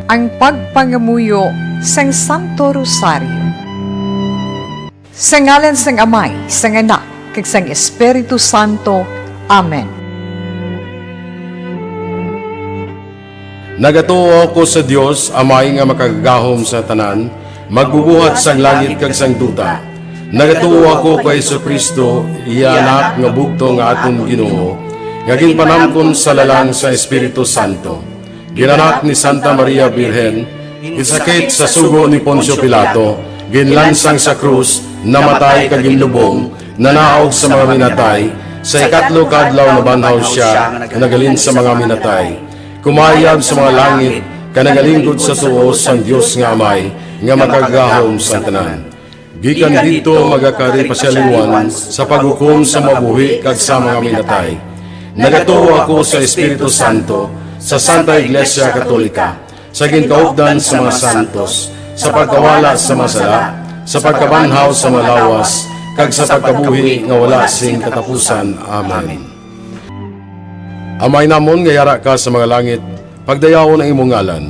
ang pagpangamuyo sang Santo Rosario. Sa ngalan sang Amay, sang Anak, kag sang Espiritu Santo. Amen. Nagatuo ko sa Dios, Amay nga makagagahom sa tanan, magbubuhat sang langit kag sang duta. Nagatuo ako kay Jesucristo, iya anak nga bugto nga aton Ginoo, nga ginpanamkon sa lalang sa Espiritu Santo. Ginanak ni Santa Maria Birhen, gisakit sa sugo ni Poncio Pilato, ginlansang sa krus, namatay kag ginlubong, nanaog sa mga minatay, sa ikatlo kadlaw nabanhaw siya, nagalin sa mga minatay. Kumayab sa mga langit, kanagalingkod sa tuos sang Dios nga Amay, nga makagahom sa tanan. Gikan dito magakari pasyaliwan sa paghukom sa mabuhi kag sa mga minatay. Nagatuo ako sa Espiritu Santo, sa Santa Iglesia Katolika, sa ginkaugdan sa mga santos, sa pagkawala sa masala, sa pagkabanhaw sa malawas, kag sa pagkabuhi nga wala sing katapusan. Amen. Amay namon nga yara ka sa mga langit, pagdayawon ang imong ngalan,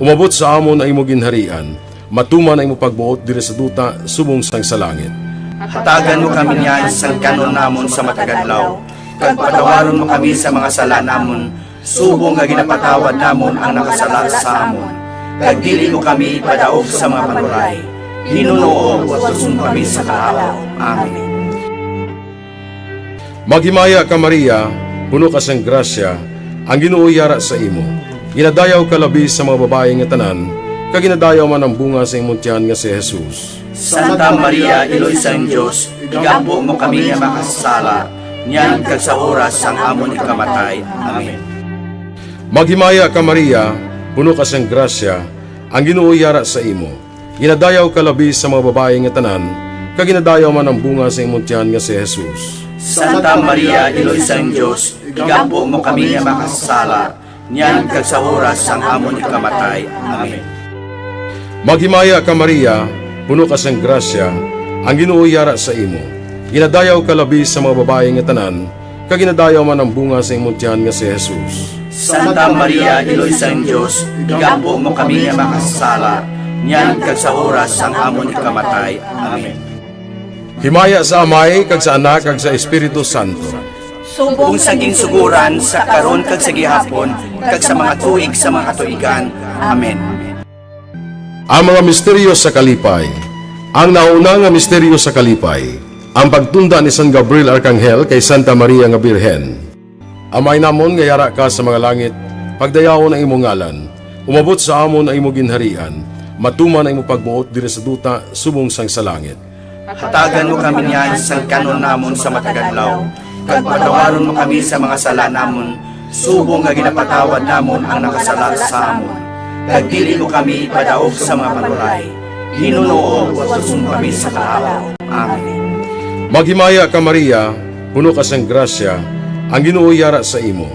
umabot sa amon ang imong ginharian, matuman ang imong pagbuot diri sa duta subong sang sa langit. Hatagan mo kami niyan sa kanon namon sa matagadlaw, kag patawaron mo kami sa mga sala namon, subong nga ginapatawad namon ang nakasala sa amon. Kag dili mo kami padaog sa mga panuray, hinunoo at tusun kami sa kaaw. Amen. Maghimaya ka Maria, puno ka sang grasya, ang Ginoo yara sa imo. Ginadayaw ka labi sa mga babae nga tanan, kag ginadayaw man ang bunga sa imong tiyan nga si Jesus. Santa Maria, Iloy sang Diyos, igampo mo kami nga makasala, niyan kag sa oras sang amon ikamatay. Amen. Maghimaya ka Maria, puno ka sang grasya, ang Ginoo yara sa imo. Ginadayaw ka labi sa mga babae nga tanan, kag ginadayaw man ang bunga sa imong tiyan nga si Jesus. Santa Maria, Iloy sang Diyos, igampo mo kami nga makasala, niyan kag sa oras sang amon ikamatay. Amen. Maghimaya ka Maria, puno ka sang grasya, ang Ginoo yara sa imo. Ginadayaw ka labi sa mga babae nga tanan, kag ginadayaw man ang bunga sa imong tiyan nga si Jesus. Santa Maria, Iloy sang Diyos, igampo mo kami nga makasala, niyan kag sa oras sang amon ikamatay. Amen. Himaya sa Amay, kag sa Anak, kag sa Espiritu Santo. Kung saging suguran sa karon kag sa gihapon, kag sa mga tuig sa mga katuigan. Amen. Ang mga misteryo sa kalipay. Ang nauna nga misteryo sa kalipay, ang pagtunda ni San Gabriel Arkanghel kay Santa Maria nga Birhen. Amay namon nga yara ka sa mga langit, pagdayawon ang imong ngalan, umabot sa amon ang imong ginharian, matuman ang imong pagbuot diri sa duta subong sang sa langit. Hatagan mo kami niyan sa kanon namon sa matagadlaw, kag patawaron mo kami sa mga sala namon, subong nga ginapatawad namon ang nakasala sa amon. Kag dili mo kami padaog sa mga panuray, hinunoo at tusun kami sa kaaw. Amen. Maghimaya ka Maria, puno ka sang grasya, ang Ginoo yara sa imo.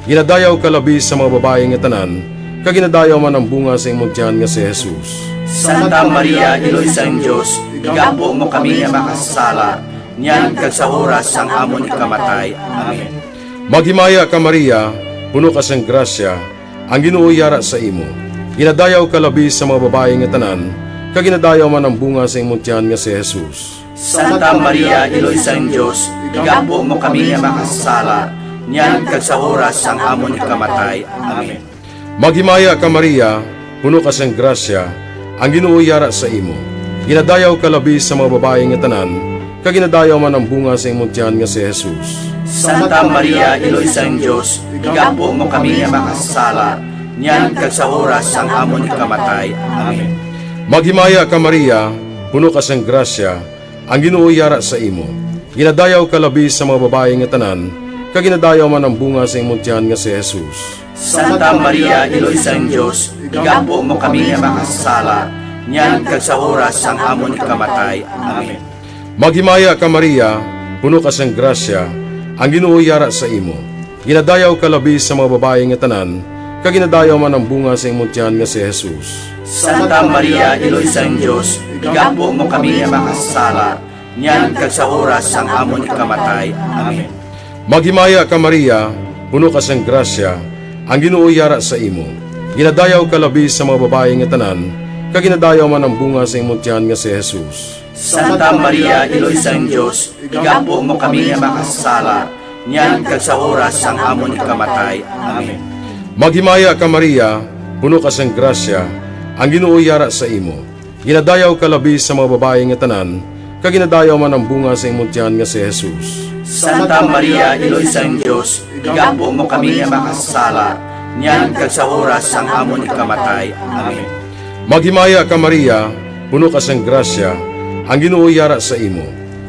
Ginadayaw ka labi sa mga babae nga tanan, kag ginadayaw man ang bunga sa imong tiyan nga si Jesus. Santa Maria, Iloy sang Diyos, igampo mo kami nga makasala, niyan kag sa oras sang amon ikamatay. Amen. Maghimaya ka Maria, puno ka sang grasya, ang Ginoo yara sa imo. Ginadayaw ka labi sa mga babae nga tanan, kag ginadayaw man ang bunga sa imong tiyan nga si Jesus. Santa Maria, Iloy sang Diyos, igampo mo kami nga makasala, niyan kag sa oras sang amon ikamatay. Amen. Maghimaya ka Maria, puno ka sang grasya, ang Ginoo yara sa imo. Ginadayaw ka labi sa mga babae nga tanan, kag ginadayaw man ang bunga sa imong tiyan nga si Jesus. Santa Maria, Iloy sang Diyos, igampo mo kami nga makasala, niyan kag sa oras sang amon ikamatay. Amen. Maghimaya ka Maria, puno ka sang grasya, ang Ginoo yara sa imo. Ginadayaw ka labi sa mga babae nga tanan, kag ginadayaw man ang bunga sa imong tiyan nga si Jesus. Santa Maria, Iloy sang Diyos, igampo mo kami nga makasala, niyan kag sa oras sang amon ikamatay. Amen. Maghimaya ka Maria, puno ka sang grasya, ang Ginoo yara sa imo. Ginadayaw ka labi sa mga babae nga tanan, kag ginadayaw man ang bunga sa imong tiyan nga si Jesus. Santa Maria, Iloy sang Diyos, igampo mo kami nga makasala, niyan kag sa oras sang amon ikamatay. Amen. Maghimaya ka Maria, puno ka sang grasya, ang Ginoo yara sa imo. Ginadayaw ka labi sa mga babae nga tanan, kag ginadayaw man ang bunga sa imong tiyan nga si Jesus. Santa Maria, Iloy sang Diyos, igampo mo kami nga makasala, niyan kag sa oras sang amon ikamatay. Amen. Maghimaya ka Maria, puno ka sang grasya, ang Ginoo yara sa imo. Ginadayaw ka labi sa mga babae nga tanan, kag ginadayaw man ang bunga sa imong tiyan nga si Jesus. Santa Maria, Iloy sang Diyos, igampo mo kami nga makasala, niyan kag sa oras sang amon ikamatay. Amen. Maghimaya ka Maria, puno ka sang grasya, ang Ginoo yara sa imo.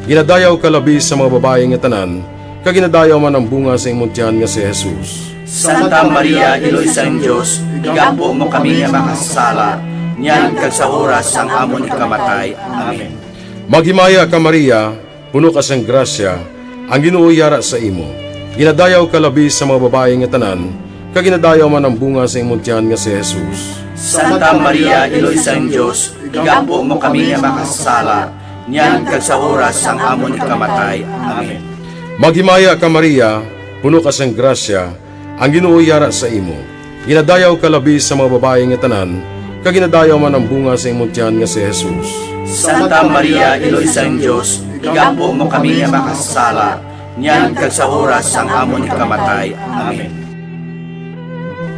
Ginadayaw ka labi sa mga babae nga tanan, kag ginadayaw man ang bunga sa imong tiyan nga si Jesus. Santa Maria, Iloy sang Diyos, igampo mo kami nga makasala, niyan kag sa oras sang amon ikamatay. Amen. Maghimaya ka Maria, puno ka sang grasya, ang Ginoo yara sa imo. Ginadayaw ka labi sa mga babae nga tanan, kag ginadayaw man ang bunga sa imong tiyan nga si Jesus. Santa Maria, Iloy sang Diyos, igampo mo kami nga makasala, niyan kag sa oras sang amon ikamatay. Amen. Maghimaya ka Maria, puno ka sang grasya, ang Ginoo yara sa imo. Ginadayaw ka labi sa mga babae nga tanan, kag ginadayaw man ang bunga sa imong tiyan nga si Jesus. Santa Maria, Iloy sang Diyos, igampo mo kami nga makasala, niyan kag sa oras sang amon ikamatay. Amen.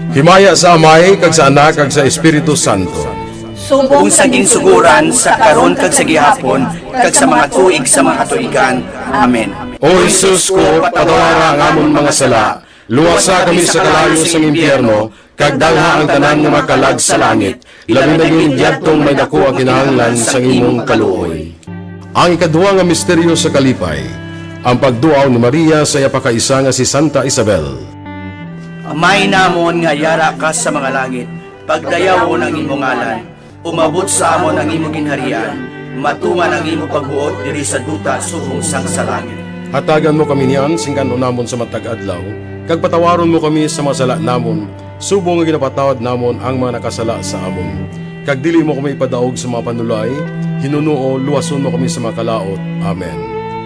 Himaya sa Amay, kag sa Anak, kag sa Espiritu Santo. Kung saging suguran sa karon kag sa gihapon kag sa mga tuig sa mga katuigan. Amen. O Jesus ko, patawara ang amon mga sala, luwasa kami sa kalayo sa impyerno, kag dalha ang tanan nga makalag sa langit, labi na yung idyatong may dako ang kinahanglan sa imong kaluoy. Ang ikaduha nga misteryo sa kalipay, ang pagduaw ni Maria sa iyapakaisa nga si Santa Isabel. Amay namon nga yara ka sa mga langit, pagdayaw ng imong ngalan, umabot sa amon ang imong ginharian, matuman ang imong pagbuot diri sa duta subong sang sa langit. Hatagan mo kami niyan, singkan namon sa matag adlaw, kag patawaron mo kami sa mga sala namon, subong nga ginapatawad namon ang mga nakasala sa amon. Kag dili mo kami ipadaog sa mga panulay, hinunuo, luwason mo kami sa mga kalaot. Amen.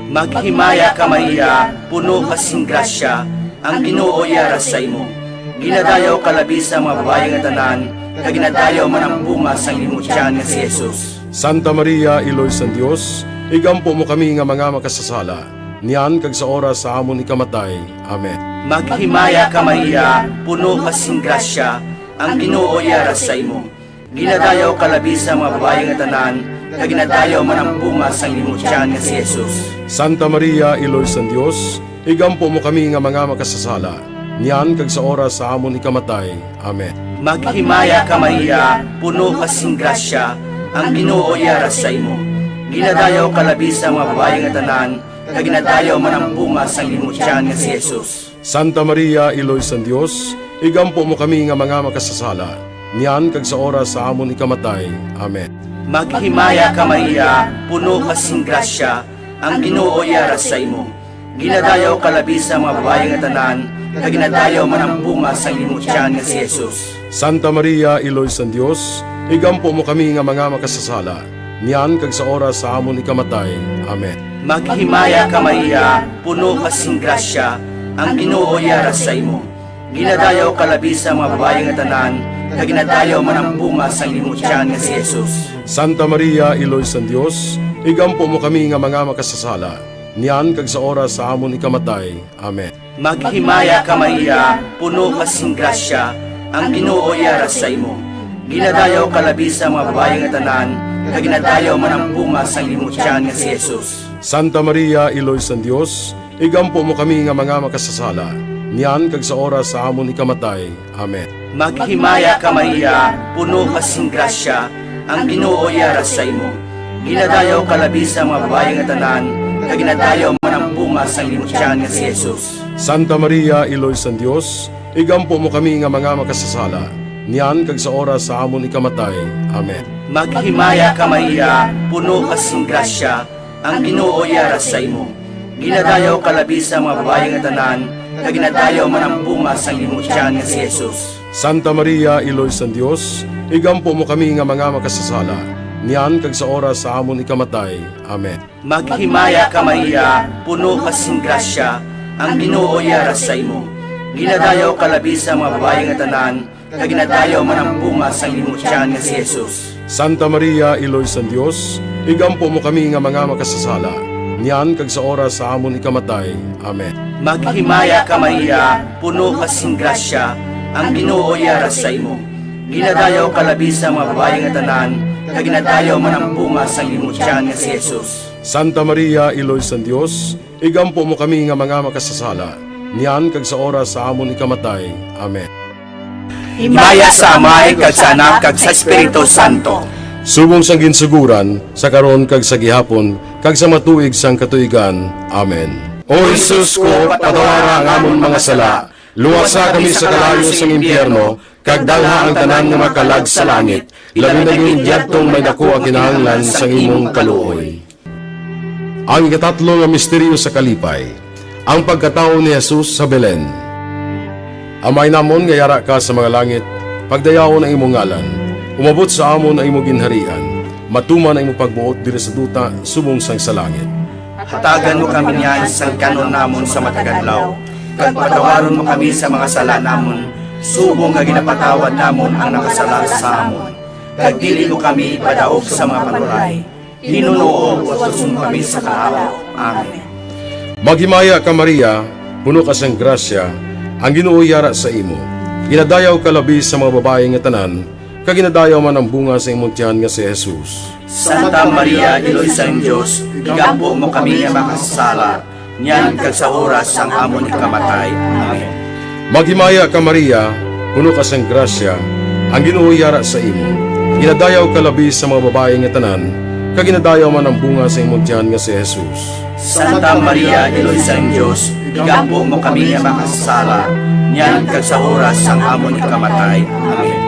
Maghimaya ka Maria, puno ka sing grasya, ang Ginoo yara sa imo. Ginadayaw ka labi sa mga babae nga tanan, kag ginadayaw man ang bunga sang imong tiyan nga si Jesus. Santa Maria, Iloy sang Dios, igampo mo kami nga mga makasasala, niyan kag sa oras sa amon ikamatay. Amen. Maghimaya ka Maria, puno ka sing grasya, ang Ginoo yara sa imo. Ginadayaw ka labi sa mga babae nga tanan, kag ginadayaw man ang bunga sang imong tiyan nga si Jesus. Santa Maria, Iloy sang Dios, igampo mo kami nga mga makasasala, niyan kag sa oras sa amon ikamatay. Amen. Maghimaya ka Maria, puno ka sing grasya, ang Ginoo yara sa imo. Ginadayaw ka labi sa mga babae nga tanan, kag ginadayaw man ang bunga sang imong tiyan nga si Jesus. Santa Maria, Iloy sang Dios, igampo mo kami nga mga makasasala, niyan kag sa oras sa amon ikamatay. Amen. Maghimaya ka Maria, puno ka sing grasya, ang Ginoo yara sa imo. Ginadayaw ka labi sa mga babae nga tanan, kag ginadayaw man ang bunga sang imong tiyan nga si Jesus. Santa Maria, Iloy sang Dios, igampo mo kami nga mga makasasala, niyan kag sa oras sa amon ikamatay. Amen. Maghimaya ka Maria, puno ka sing grasya, ang Ginoo yara sa imo. Ginadayaw ka labi sa mga babae nga tanan, kag ginadayaw man ang bunga sang imong tiyan nga si Jesus. Santa Maria, Iloy sang Dios, igampo mo kami nga mga makasasala, niyan kag sa oras sa amon ikamatay. Amen. Maghimaya ka Maria, puno ka sing grasya, ang Ginoo yara sa imo. Ginadayaw ka labi sa mga babae nga tanan, kag ginadayaw man ang bunga sang imong tiyan nga si Jesus. Santa Maria, Iloy sang Dios, igampo mo kami nga mga makasasala, niyan kag sa oras sa amon ikamatay. Amen. Maghimaya ka Maria, puno ka sing grasya, ang Ginoo yara sa imo. Ginadayaw ka labi sa mga babae nga tanan, kag ginadayaw man ang bunga sang imong tiyan nga si Jesus. Santa Maria, Iloy sang Dios, igampo mo kami nga mga makasasala, niyan kag sa oras sa amon ikamatay. Amen. Maghimaya ka Maria, puno ka sing grasya, ang Ginoo yara sa imo. Ginadayaw ka labi sa mga babae nga tanan, kag ginadayaw man ang bunga sang imong tiyan nga si Jesus. Santa Maria, Iloy sang Dios, igampo mo kami nga mga makasasala, niyan kag sa oras sa amon ikamatay. Amen. Maghimaya ka Maria, puno ka sing grasya, ang Ginoo yara sa imo. Ginadayaw ka labi sa mga babae nga tanan, kag ginadayaw man ang bunga sa imong tiyan nga si Jesus. Santa Maria, Iloy sa Dios, igampo mo kami nga mga makasasala, niyan kag sa oras sa amon ikamatay. Amen. Maghimaya ka Maria, puno ka sing grasya, ang Ginoo yara sa imo. Ginadayaw ka labi sa mga babae nga tanan, kag ginadayaw man ang bunga sa imong tiyan nga si Jesus. Santa Maria, Iloy sa Dios, igampo mo kami nga mga makasasala, niyan kag sa oras sa amon ikamatay. Amen. Himaya sa Amay, kag sa Anak, kag sa Espiritu Santo. Subong sang ginsuguran, sa karon kag sa gihapon, kag sa matuig sang katuigan. Amen. O Jesus ko, patawara ang amon mga sala, luwasa kami sa kalayo sang impyerno, kag dalha ang tanan nga makalag sa langit, labi na yung diyadtong may dako ang kinahanglan sang imong kaluoy. Ang ikatatlo nga misteryo sa kalipay, ang pagkatao ni Jesus sa Belen. Amay namon nga yara ka sa mga langit, pagdayawon ang imong ngalan, umabot sa amon ang imong ginharian, matuman ang imong pagbuot diri sa duta subong sang sa langit. Hatagan mo kami niyan sa kanon namon sa matagadlaw, kag patawaron mo kami sa mga sala namon, subong nga ginapatawad namon ang nakasala sa amon. Kag dili mo kami padaog sa mga panuray, hinunoo o tusun kami sa kalaw. Amen. Maghimaya ka Maria, puno ka sang grasya, ang Ginoo yara sa imo. Ginadayaw ka labi sa mga babae nga tanan, kag ginadayaw man ang bunga sa imong tiyan nga si Jesus. Santa Maria, Iloy sa Diyos, igampo mo kami nga makasala, niyan kag sa oras sang amon ikamatay. Amen. Maghimaya ka Maria, puno ka sang grasya, ang Ginoo yara sa imo. Ginadayaw ka labi sa mga babae nga tanan, kag ginadayaw man ang bunga sa imong tiyan nga si Jesus. Santa Maria, Iloy sa Diyos, igampo mo kami nga makasala, niyan kag sa oras sang amon ikamatay. Amen.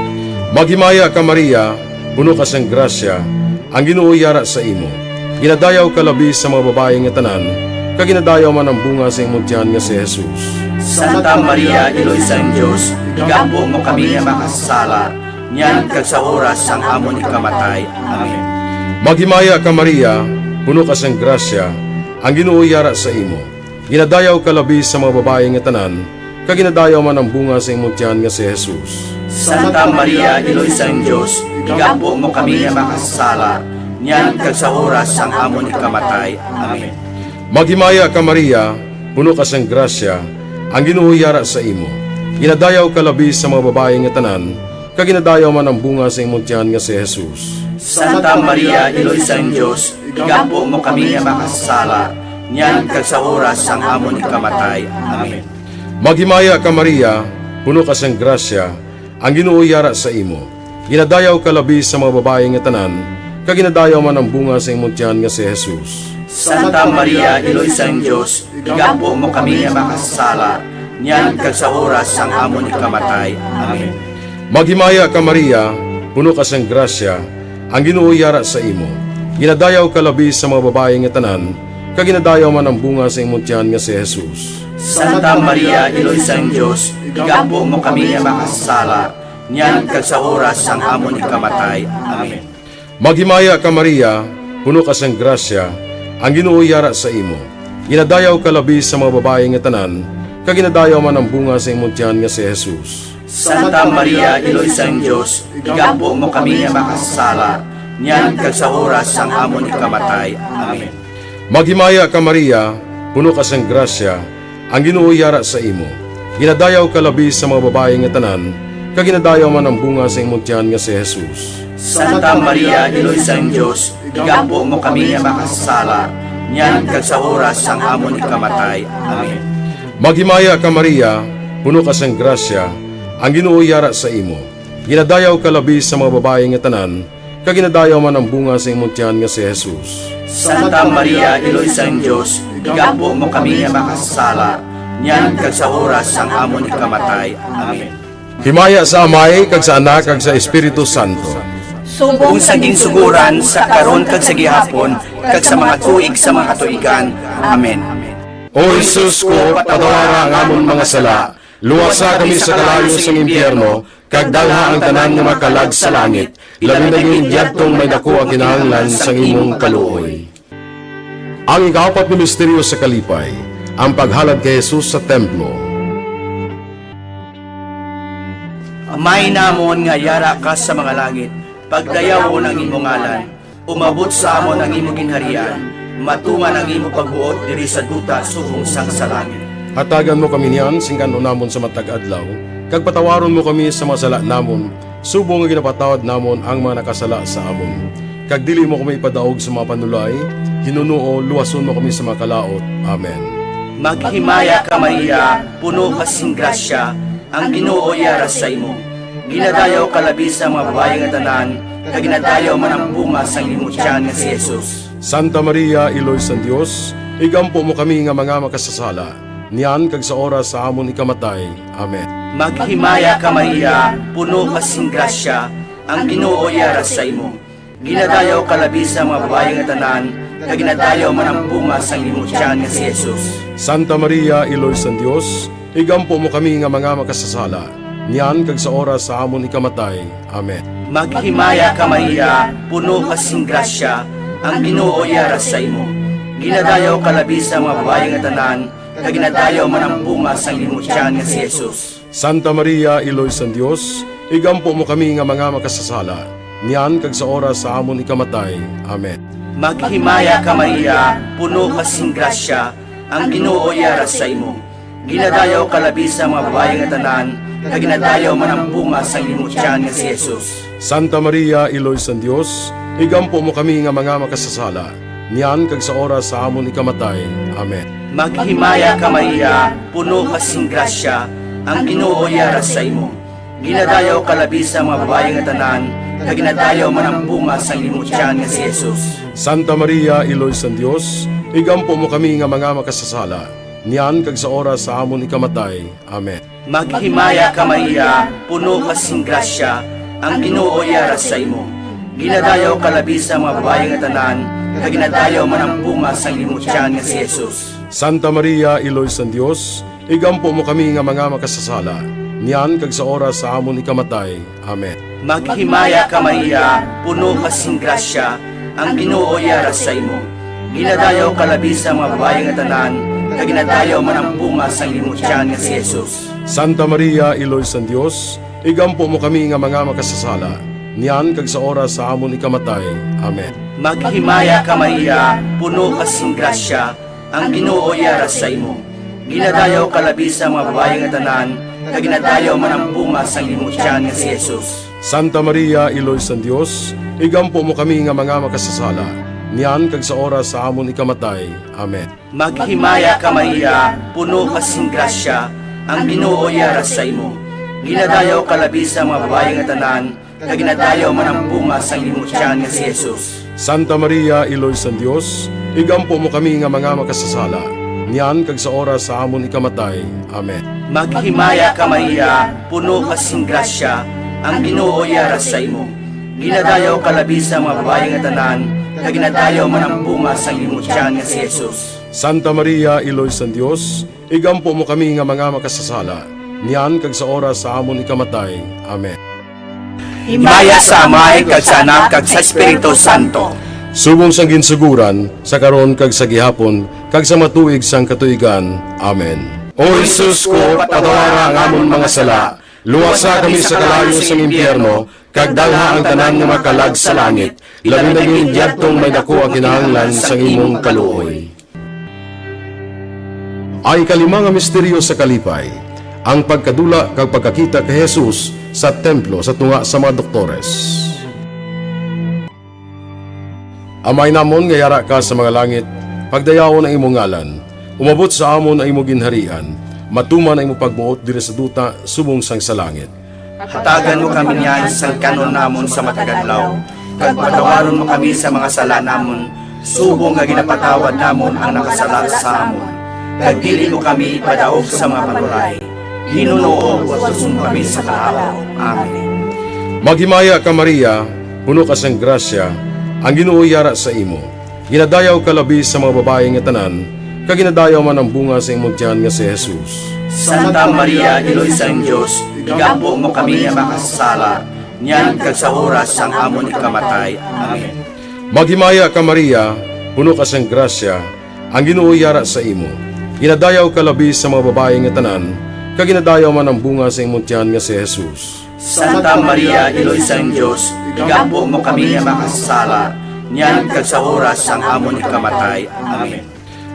Maghimaya ka Maria, puno ka sang grasya, ang Ginoo yara sa imo. Ginadayaw ka labi sa mga babae nga tanan, kag ginadayaw man ang bunga sa imong tiyan nga si Jesus. Santa Maria, Iloy sa Diyos, igampo mo kami nga makasala, niyan kag sa oras sang amon ikamatay. Amen. Maghimaya ka Maria, puno ka sang grasya, ang Ginoo yara sa imo. Ginadayaw ka labi sa mga babae nga tanan, kag ginadayaw man ang bunga sa imong tiyan nga si Jesus. Santa Maria, Iloy sa Diyos, igampo mo kami nga makasala, niyan kag sa oras sang amon ikamatay. Amen. Maghimaya ka Maria, puno ka sang grasya, ang Ginoo yara sa imo. Ginadayaw ka labi sa mga babae nga tanan, kag ginadayaw man ang bunga sa imong tiyan nga si Jesus. Santa Maria, Iloy sa Diyos, igampo mo kami nga makasala, niyan kag sa oras sang amon ikamatay. Amen. Maghimaya ka Maria, puno ka sang grasya, ang Ginoo yara sa imo. Ginadayaw ka labi sa mga babae nga tanan, kag ginadayaw man ang bunga sa imong tiyan nga si Jesus. Santa Maria, Iloy sa Diyos, igampo mo kami nga makasala, niyan kag sa oras sang amon ikamatay. Amen. Maghimaya ka Maria, puno ka sang grasya, ang Ginoo yara sa imo. Ginadayaw ka labi sa mga babae nga tanan, kag ginadayaw man ang bunga sa imong tiyan nga si Jesus. Santa Maria, Iloy sa Diyos, igampo mo kami nga makasala, niyan kag sa oras sang amon ikamatay. Amen. Maghimaya ka Maria, puno ka sang grasya, ang Ginoo yara sa imo. Ginadayaw ka labi sa mga babae nga tanan, kag ginadayaw man ang bunga sa imong tiyan nga si Jesus. Santa Maria, Iloy sa Diyos, igampo mo kami nga makasala, niyan kag sa oras sang amon ikamatay. Amen. Maghimaya ka Maria, puno ka sang grasya, ang Ginoo yara sa imo. Ginadayaw ka labi sa mga babae nga tanan, kag ginadayaw man ang bunga sa imong tiyan nga si Jesus. Santa Maria, Iloy sa Diyos, igampo mo kami nga makasala, niyan kag sa oras sang amon ikamatay. Amen. Maghimaya ka Maria, puno ka sang grasya, ang Ginoo yara sa imo. Ginadayaw ka labi sa mga babae nga tanan, kag ginadayaw man ang bunga sa imong tiyan nga si Jesus. Santa Maria, Iloy sa Diyos, igampo mo kami nga makasala, niyan kag sa oras sang amon ikamatay. Amen. Himaya sa Amay, kag sa Anak, kag sa Espiritu Santo. Kung sa ginsuguran, sa karon kag sa gihapon, kag sa mga tuig sa mga katuigan. Amen. O Jesus ko, patawara ang amon mga sala, luwasa kami sa kalayo sang impyerno, kag dalha ang tanan nga makalag sa langit, labi na yung diyadtong may dako ang kinahanglan sang imong kaluoy. Ang ikapat na misteryo sa kalipay, ang paghalad kay Jesus sa templo. Amay namon nga yara ka sa mga langit, pagdayaw ng imong ngalan, umabot sa amon ang imong ginharian, matuman ang imong pagbuot diri sa duta subong sang sa langit. Hatagan mo kami niyan, singkano namon sa matag adlaw, kag patawaron mo kami sa mga sala namon, subong nga ginapatawad namon ang mga nakasala sa amon. Kag dili mo kami ipadaog sa mga panulay, hinuno luwason mo kami sa mga kalaot. Amen. Maghimaya ka Maria, puno ka sing grasya, ang Ginoo yara sa imo. Ginadayaw ka labi sa mga babae nga tanan, kag ginadayaw man ang bunga sang imong tiyan nga si Jesus. Santa Maria, Iloy sa Dios, igampo mo kami nga mga makasasala, niyan kag sa oras sa amon ikamatay. Amen. Maghimaya ka Maria, puno ka sing grasya, ang Ginoo yara sa imo. Ginadayaw ka labi sa mga babae nga tanan, kag ginadayaw man ang bunga sang imong tiyan nga si Jesus. Santa Maria, Iloy sa Dios, igampo mo kami nga mga makasasala, niyan kag sa oras sa amon ikamatay. Amen. Maghimaya ka Maria, puno ka sing grasya, ang Ginoo yara sa imo. Ginadayaw ka labi sa mga babae nga tanan, kag ginadayaw man ang bunga sang imong tiyan nga si Jesus. Santa Maria, Iloy sa Dios, igampo mo kami nga mga makasasala, niyan kag sa oras sa amon ikamatay. Amen. Maghimaya ka Maria, puno ka sing grasya, ang Ginoo yara sa imo. Ginadayaw ka labi sa mga babae nga tanan, kag ginadayaw man ang bunga sang imong tiyan nga si Jesus. Santa Maria, Iloy sa Dios, igampo mo kami nga mga makasasala, niyan kag sa oras sa amon ikamatay. Amen. Maghimaya ka Maria, puno ka sing grasya, ang Ginoo yara sa imo. Ginadayaw ka labi sa mga babae nga tanan, kag ginadayaw man ang bunga sang imong tiyan nga si Jesus. Santa Maria, Iloy sa Dios, igampo mo kami nga mga makasasala, niyan kag sa oras sa amon ikamatay. Amen. Maghimaya ka Maria, puno ka sing grasya, ang Ginoo yara sa imo. Ginadayaw ka labi sa mga babae nga tanan, kag ginadayaw man ang bunga sang imong tiyan nga si Jesus. Santa Maria, Iloy sa Dios, igampo mo kami nga mga makasasala, niyan kag sa oras sa amon ikamatay. Amen. Maghimaya ka Maria, puno ka sing grasya, ang Ginoo yara sa imo. Ginadayaw ka labi sa mga babae nga tanan, kag ginadayaw man ang bunga sang imong tiyan nga si Jesus. Santa Maria, Iloy sa Dios, igampo mo kami nga mga makasasala, niyan kag sa oras sa amon ikamatay. Amen. Maghimaya ka Maria, puno ka sing grasya, ang Ginoo yara sa imo. Ginadayaw ka labi sa mga babae nga tanan, kag ginadayaw man ang bunga sang imong tiyan nga si Jesus. Santa Maria, Iloy sa Dios, igampo mo kami nga mga makasasala, niyan kag sa oras sa amon ikamatay. Amen. Maghimaya ka Maria, puno ka sing grasya, ang Ginoo yara sa imo. Ginadayaw ka labi sa mga babae nga tanan, kag ginadayaw man ang bunga sang imong tiyan nga si Jesus. Santa Maria, Iloy sa Dios, igampo mo kami nga mga makasasala, niyan kag sa oras sa amon ikamatay. Amen. Maghimaya ka Maria, puno ka sing grasya, ang Ginoo yara sa imo. Ginadayaw ka labi sa mga babae nga tanan, kag ginadayaw man ang bunga sang imong tiyan nga si Jesus. Santa Maria, Iloy sa Dios, igampo mo kami nga mga makasasala, niyan kag sa oras sa amon ikamatay. Amen. Himaya sa Amay kag sa Anak kag sa Espiritu Santo. Subong sang ginsuguran, sa karon kag sa gihapon, kag sa matuig sang katuigan. Amen. O Jesus ko, patawara ang amon mga sala, luwasa kami sa kalayo sang impyerno, kag dalha ang tanan nga makalag sa langit, labi na gingyadtong may dako ang kinahanglan sang imong kaluoy. Ay kalima nga misteryo sa kalipay, ang pagkadula kag pagkakita kay Jesus sa templo sa tunga sa mga doktores. Amay namon nga yara ka sa mga langit, pagdayawon ang imong ngalan, umabot sa amon ang imong ginharian, matuman ang imong pagbuot diri sa duta subong sang sa langit. Hatagan mo kami niyan sang kanon namon sa matagadlaw, kag patawaron mo kami sa mga sala namon, subong nga ginapatawad namon ang nakasala sa amon. Kag dili mo kami ipadaog sa mga panulay, Ginoo, watuson kami sa kalaw. Amen. Maghimaya ka Maria, puno ka sang grasya, ang Ginoo yara sa imo. Ginadayaw ka labi sa mga babae nga tanan, kag ginadayaw man ang bunga sa imong tiyan nga si Jesus. Santa Maria, Iloy sang Dios, igampo mo kami nga makasala, niyan kag sa oras sang amon ikamatay. Amen. Maghimaya ka Maria, puno ka sang grasya, ang Ginoo yara sa imo. Ginadayaw ka labi sa mga babae nga tanan, kag ginadayaw man ang bunga sa imong tiyan nga si Jesus. Santa Maria, Iloy sang Dios, igampo mo kami nga makasala, niyan kag sa oras sang amon ikamatay. Amen.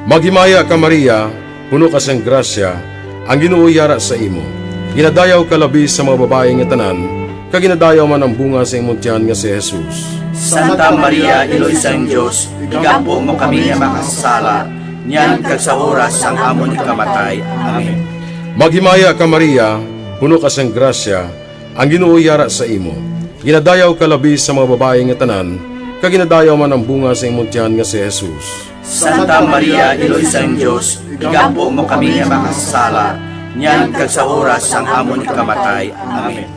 Maghimaya ka Maria, puno ka sang grasya, ang Ginoo yara sa imo. Ginadayaw ka labi sa mga babae nga tanan, kag ginadayaw man ang bunga sa imong tiyan nga si Jesus. Santa Maria, Iloy sang Dios, igampo mo kami nga makasala, niyan kag sa oras sang amon ikamatay. Amen. Maghimaya ka Maria, puno ka sang grasya, ang Ginoo yara sa imo. Ginadayaw ka labi sa mga babae nga tanan, kag ginadayaw man ang bunga sa imong tiyan nga si Jesus. Santa Maria, Iloy sang Dios, igampo mo kami nga makasala, niyan kag sa oras sang amon ikamatay. Amen.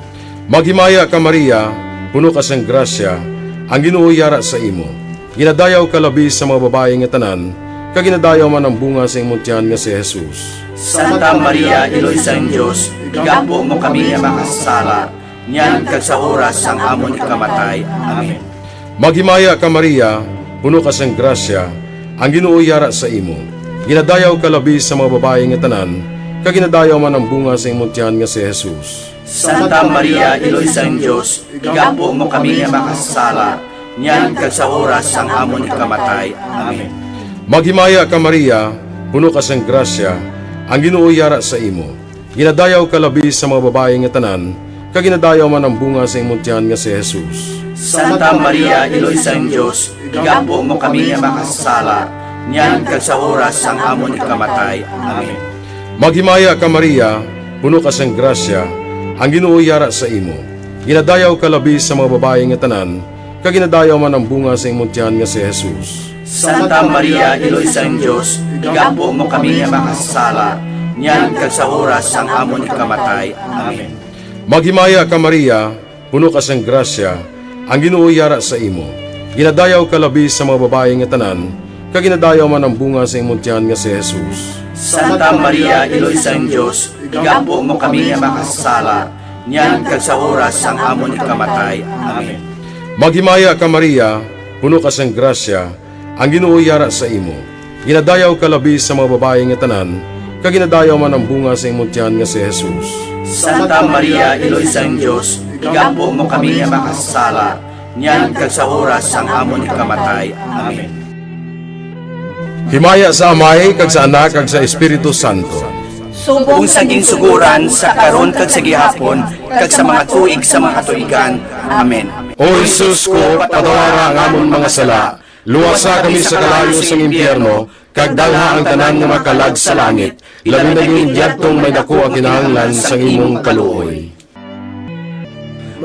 Maghimaya ka Maria, puno ka sang grasya, ang Ginoo yara sa imo. Ginadayaw ka labi sa mga babae nga tanan, kag ginadayaw man ang bunga sa imong tiyan nga si Jesus. Santa Maria, Iloy sang Dios, igampo mo kami nga makasala, niyan kag sa oras sang amon ikamatay. Amen. Maghimaya ka Maria, puno ka sang grasya, ang Ginoo yara sa imo. Ginadayaw ka labi sa mga babae nga tanan, kag ginadayaw man ang bunga sa imong tiyan nga si Jesus. Santa Maria, Iloy sang Dios, igampo mo kami nga makasala, niyan kag sa oras sang amon ikamatay. Amen. Maghimaya ka Maria, puno ka sang grasya, ang Ginoo yara sa imo. Ginadayaw ka labi sa mga babae nga tanan, kag ginadayaw man ang bunga sa imong tiyan nga si Jesus. Santa Maria, Iloy sang Dios, igampo mo kami nga makasala, niyan kag sa oras sang amon ikamatay. Amen. Maghimaya ka Maria, puno ka sang grasya, ang Ginoo yara sa imo. Ginadayaw ka labi sa mga babae nga tanan, kag ginadayaw man ang bunga sa imong tiyan nga si Jesus. Santa Maria, Iloy sang Dios, igampo mo kami nga makasala, niyan kag sa oras sang amon ikamatay. Amen. Maghimaya ka Maria, puno ka sang grasya, ang Ginoo yara sa imo. Ginadayaw ka labi sa mga babae nga tanan, kag ginadayaw man ang bunga sa imong tiyan nga si Jesus. Santa Maria, Iloy sang Dios, igampo mo kami nga makasala, niyan kag sa oras sang amon ikamatay. Amen. Maghimaya ka Maria, puno ka sang grasya, ang Ginoo yara sa imo. Ginadayaw ka labi sa mga babae nga tanan, kag ginadayaw man ang bunga sa imong tiyan nga si Jesus. Santa Maria, Iloy sang Dios, igampo mo kami nga makasala, niyan kag sa oras sang amon ikamatay. Amen. Himaya sa Amay, kag sa Anak, kag sa Espiritu Santo. Kung saging suguran sa karon kag sa gihapon, kag sa mga tuig sa mga katuigan. Amen. O Jesus ko, patawara ang amon mga sala, luwasa kami sa kalayo sa impyerno, kag dalha ang tanan nga makalag sa langit, labi na yung diyadtong may dako ang kinahanglan sa imong kaluoy.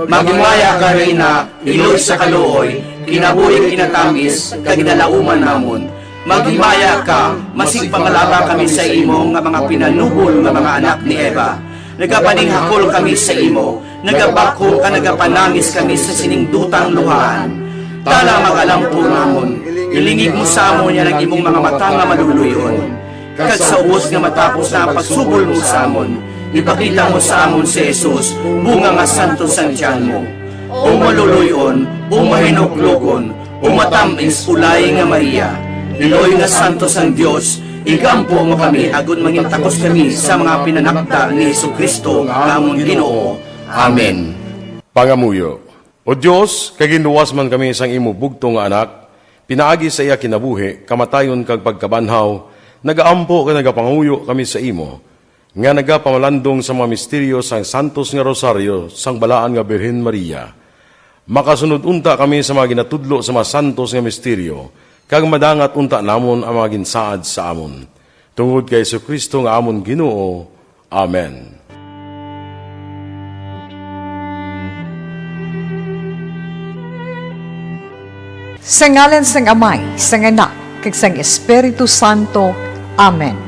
Maghimaya ka Reyna, Iloy sa kaluoy, kinabuhing kinatamis, kag ginalauman namon. Maghimaya ka, masig pangalaba kami sa imo nga mga pinanubol nga mga anak ni Eva. Nagapaninghakol kami sa imo, nagabako ka nagapanangis kami sa siningdutang luhaan. Tala magalampo namon, ilingig mo sa amon yan ang imong mga mata nga maluluyon. Kag sa ubos nga matapos na ang pagsubol mo sa amon, ipakita mo sa amon si Jesus, bunga nga santo sa tiyan mo. O maluluyon, o mahinuklogon, o matamis ulay nga Maria, Iloy nga santo sang Dios, igampo mo kami, agon mangintakos kami sa mga pinanakda ni Jesucristo, amon Ginoo. Amen. Pangamuyo. O Diyos, kay ginuwas man kami sang imo bugto nga anak, pinaagi sa iya kinabuhi, kamatayon kag pagkabanhaw, nagaampo ka nagapanguyo kami sa imo, nga nagapamalandong sa mga misteryo sang santos nga rosaryo, sang balaan nga Birhen Maria. Makasunod unta kami sa mga ginatudlo sa mga santos nga misteryo, kag madangat unta namon ang mga ginsaad sa amon. Tungod kay Jesucristo nga amon Ginoo. Amen. Sa ngalan sang Amay, sang Anak, kag sang Espiritu Santo. Amen.